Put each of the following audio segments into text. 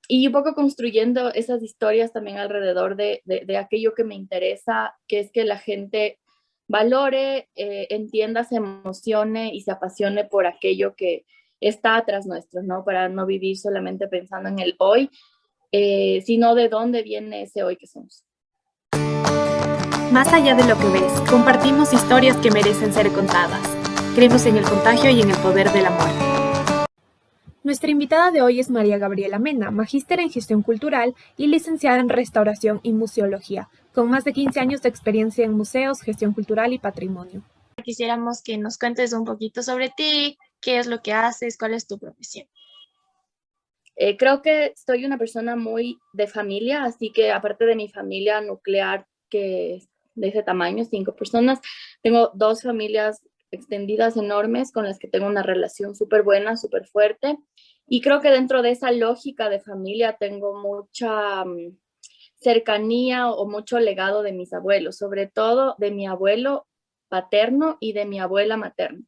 y un poco construyendo esas historias también alrededor de aquello que me interesa, que es que la gente valore, entienda, se emocione y se apasione por aquello que está atrás nuestro, ¿no? Para no vivir solamente pensando en el hoy, sino de dónde viene ese hoy que somos. Más allá de lo que ves, compartimos historias que merecen ser contadas. Creemos en el contagio y en el poder del amor. Nuestra invitada de hoy es María Gabriela Mena, magíster en gestión cultural y licenciada en restauración y museología, con más de 15 años de experiencia en museos, gestión cultural y patrimonio. Quisiéramos que nos cuentes un poquito sobre ti, qué es lo que haces, cuál es tu profesión. Creo que soy una persona muy de familia, así que aparte de mi familia nuclear, que es de ese tamaño, 5 personas, tengo 2 familias extendidas enormes con las que tengo una relación súper buena, súper fuerte. Y creo que dentro de esa lógica de familia tengo mucha cercanía o mucho legado de mis abuelos, sobre todo de mi abuelo paterno y de mi abuela materna.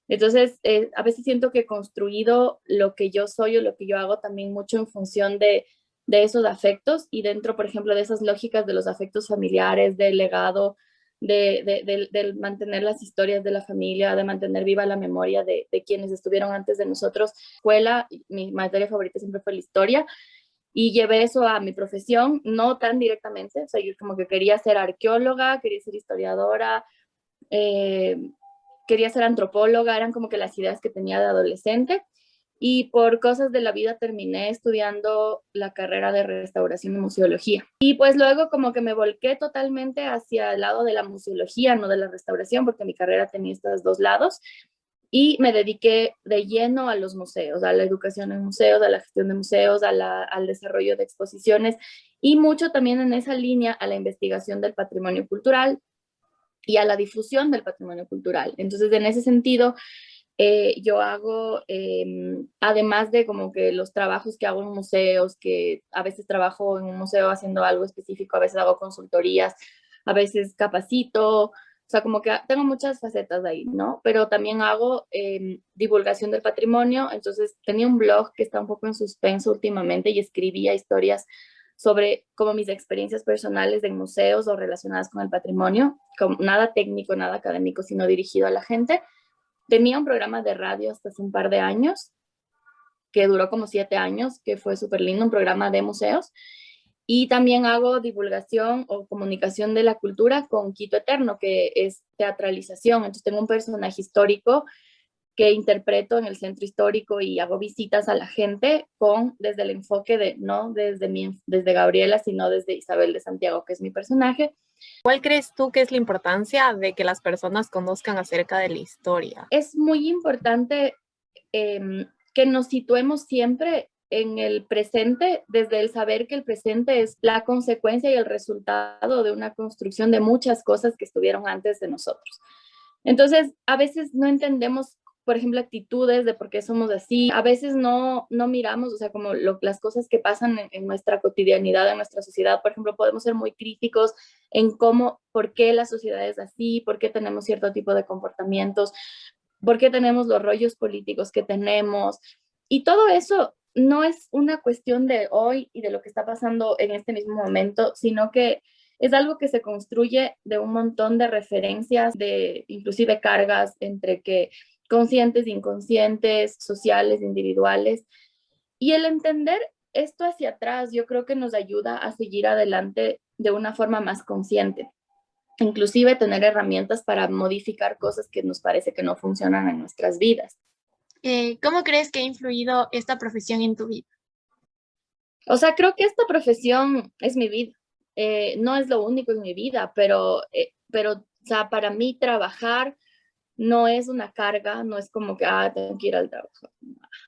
Entonces, a veces siento que he construido lo que yo soy o lo que yo hago también mucho en función de esos afectos y dentro, por ejemplo, de esas lógicas de los afectos familiares, del legado, de mantener las historias de la familia, de mantener viva la memoria de quienes estuvieron antes de nosotros. Escuela, mi materia favorita siempre fue la historia y llevé eso a mi profesión, no tan directamente, o sea, yo como que quería ser arqueóloga, quería ser historiadora, eh, quería ser antropóloga, eran como que las ideas que tenía de adolescente. Y por cosas de la vida terminé estudiando la carrera de restauración y museología. Y pues luego como que me volqué totalmente hacia el lado de la museología, no de la restauración, porque mi carrera tenía estos dos lados. Y me dediqué de lleno a los museos, a la educación en museos, a la gestión de museos, al desarrollo de exposiciones y mucho también en esa línea a la investigación del patrimonio cultural y a la difusión del patrimonio cultural. Entonces, en ese sentido, yo hago, además de como que los trabajos que hago en museos, que a veces trabajo en un museo haciendo algo específico, a veces hago consultorías, a veces capacito, o sea, como que tengo muchas facetas ahí, ¿no? Pero también hago divulgación del patrimonio, entonces tenía un blog que está un poco en suspenso últimamente y escribía historias sobre como mis experiencias personales en museos o relacionadas con el patrimonio, con nada técnico, nada académico, sino dirigido a la gente. Tenía un programa de radio hasta hace un par de años, que duró como 7 años, que fue súper lindo, un programa de museos. Y también hago divulgación o comunicación de la cultura con Quito Eterno, que es teatralización. Entonces tengo un personaje histórico que interpreto en el centro histórico y hago visitas a la gente con desde el enfoque de no desde Gabriela, sino desde Isabel de Santiago, que es mi personaje. ¿Cuál crees tú que es la importancia de que las personas conozcan acerca de la historia? Es muy importante que nos situemos siempre en el presente, desde el saber que el presente es la consecuencia y el resultado de una construcción de muchas cosas que estuvieron antes de nosotros. Entonces, a veces no entendemos, por ejemplo, actitudes de por qué somos así. A veces no miramos, o sea, como las cosas que pasan en nuestra cotidianidad, en nuestra sociedad. Por ejemplo, podemos ser muy críticos en cómo, por qué la sociedad es así, por qué tenemos cierto tipo de comportamientos, por qué tenemos los rollos políticos que tenemos. Y todo eso no es una cuestión de hoy y de lo que está pasando en este mismo momento, sino que es algo que se construye de un montón de referencias, de inclusive cargas entre que conscientes, inconscientes, sociales, individuales. Y el entender esto hacia atrás, yo creo que nos ayuda a seguir adelante de una forma más consciente. Inclusive tener herramientas para modificar cosas que nos parece que no funcionan en nuestras vidas. ¿Cómo crees que ha influido esta profesión en tu vida? O sea, creo que esta profesión es mi vida. No es lo único en mi vida, pero o sea, para mí trabajar no es una carga, no es como que, tengo que ir al trabajo.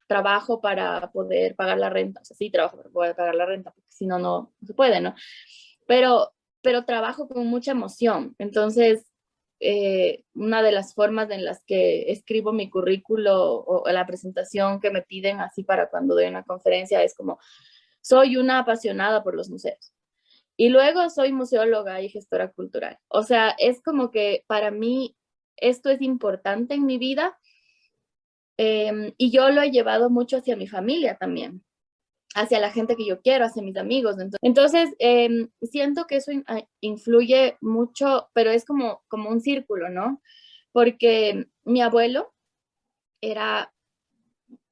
Trabajo para poder pagar la renta. O sea, sí, trabajo para poder pagar la renta, porque si no, no se puede, ¿no? Pero, pero trabajo con mucha emoción. Entonces, una de las formas en las que escribo mi currículo o la presentación que me piden así para cuando doy una conferencia es como, soy una apasionada por los museos. Y luego soy museóloga y gestora cultural. O sea, es como que para mí esto es importante en mi vida y yo lo he llevado mucho hacia mi familia también. hacia la gente que yo quiero, hacia mis amigos. Entonces, siento que eso influye mucho, pero es como un círculo, ¿no? Porque mi abuelo era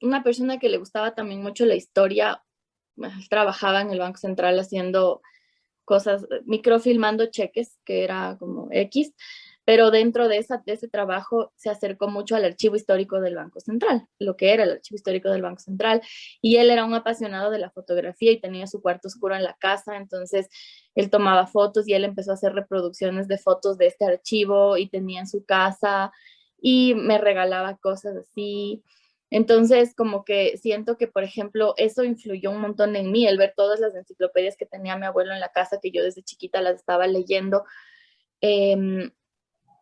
una persona que le gustaba también mucho la historia. Trabajaba en el Banco Central haciendo cosas, microfilmando cheques, que era como X, pero dentro de ese trabajo se acercó mucho al archivo histórico del Banco Central, lo que era el archivo histórico del Banco Central, y él era un apasionado de la fotografía y tenía su cuarto oscuro en la casa, entonces él tomaba fotos y él empezó a hacer reproducciones de fotos de este archivo y tenía en su casa y me regalaba cosas así. Entonces, como que siento que, por ejemplo, eso influyó un montón en mí, el ver todas las enciclopedias que tenía mi abuelo en la casa, que yo desde chiquita las estaba leyendo. Eh,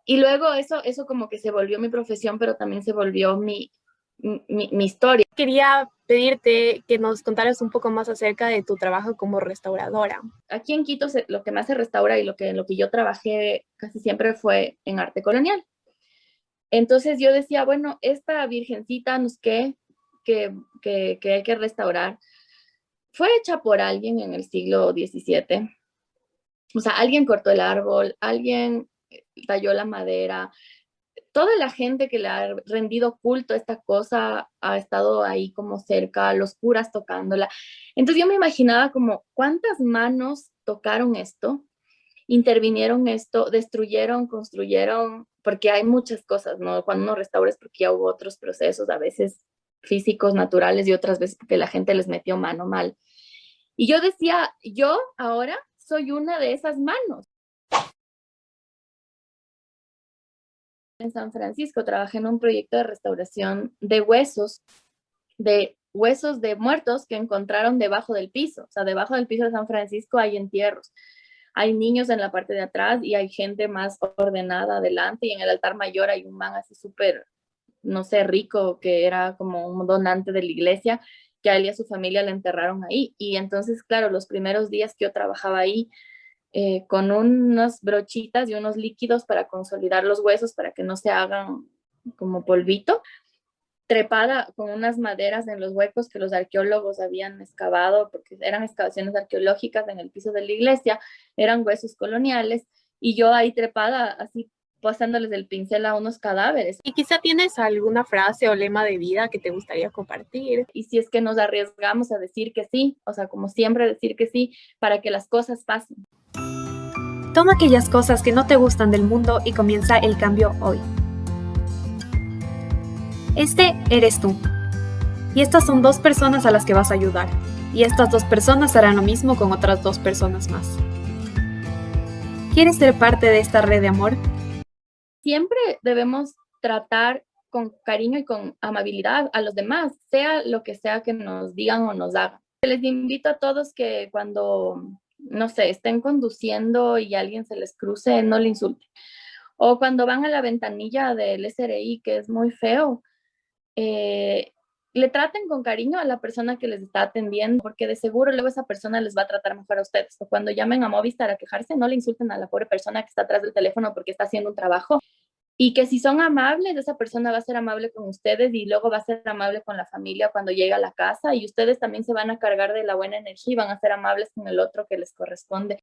y luego eso como que se volvió mi profesión, pero también se volvió mi historia. Quería pedirte que nos contaras un poco más acerca de tu trabajo como restauradora. Aquí en Quito lo que más se restaura y lo que yo trabajé casi siempre fue en arte colonial. Entonces yo decía, bueno, esta virgencita, no sé qué, que hay que restaurar, fue hecha por alguien en el siglo XVII. O sea, alguien cortó el árbol, alguien talló la madera. Toda la gente que le ha rendido culto a esta cosa ha estado ahí como cerca, los curas tocándola. Entonces yo me imaginaba como cuántas manos tocaron esto, intervinieron esto, destruyeron, construyeron, porque hay muchas cosas, ¿no? Cuando uno restaura es porque ya hubo otros procesos, a veces físicos, naturales, y otras veces porque la gente les metió mano mal. Y yo decía, yo ahora soy una de esas manos. En San Francisco trabajé en un proyecto de restauración de huesos de muertos que encontraron debajo del piso. O sea, debajo del piso de San Francisco hay entierros. Hay niños en la parte de atrás y hay gente más ordenada adelante. Y en el altar mayor hay un man así súper, no sé, rico, que era como un donante de la iglesia, que a él y a su familia le enterraron ahí. Y entonces, claro, los primeros días que yo trabajaba ahí, con unas brochitas y unos líquidos para consolidar los huesos para que no se hagan como polvito, trepada con unas maderas en los huecos que los arqueólogos habían excavado, porque eran excavaciones arqueológicas en el piso de la iglesia, eran huesos coloniales, y yo ahí trepada así pasándoles el pincel a unos cadáveres. Y quizá tienes alguna frase o lema de vida que te gustaría compartir. Y si es que nos arriesgamos a decir que sí, o sea, como siempre decir que sí, para que las cosas pasen. Toma aquellas cosas que no te gustan del mundo y comienza el cambio hoy. Este eres tú. Y estas son 2 personas a las que vas a ayudar. Y estas 2 personas harán lo mismo con otras 2 personas más. ¿Quieres ser parte de esta red de amor? Siempre debemos tratar con cariño y con amabilidad a los demás, sea lo que sea que nos digan o nos hagan. Les invito a todos que cuando, no sé, estén conduciendo y alguien se les cruce, no le insulten. O cuando van a la ventanilla del SRI, que es muy feo, le traten con cariño a la persona que les está atendiendo, porque de seguro luego esa persona les va a tratar mejor a ustedes. O cuando llamen a Movistar a quejarse, no le insulten a la pobre persona que está atrás del teléfono porque está haciendo un trabajo. Y que si son amables, esa persona va a ser amable con ustedes y luego va a ser amable con la familia cuando llegue a la casa, y ustedes también se van a cargar de la buena energía y van a ser amables con el otro que les corresponde.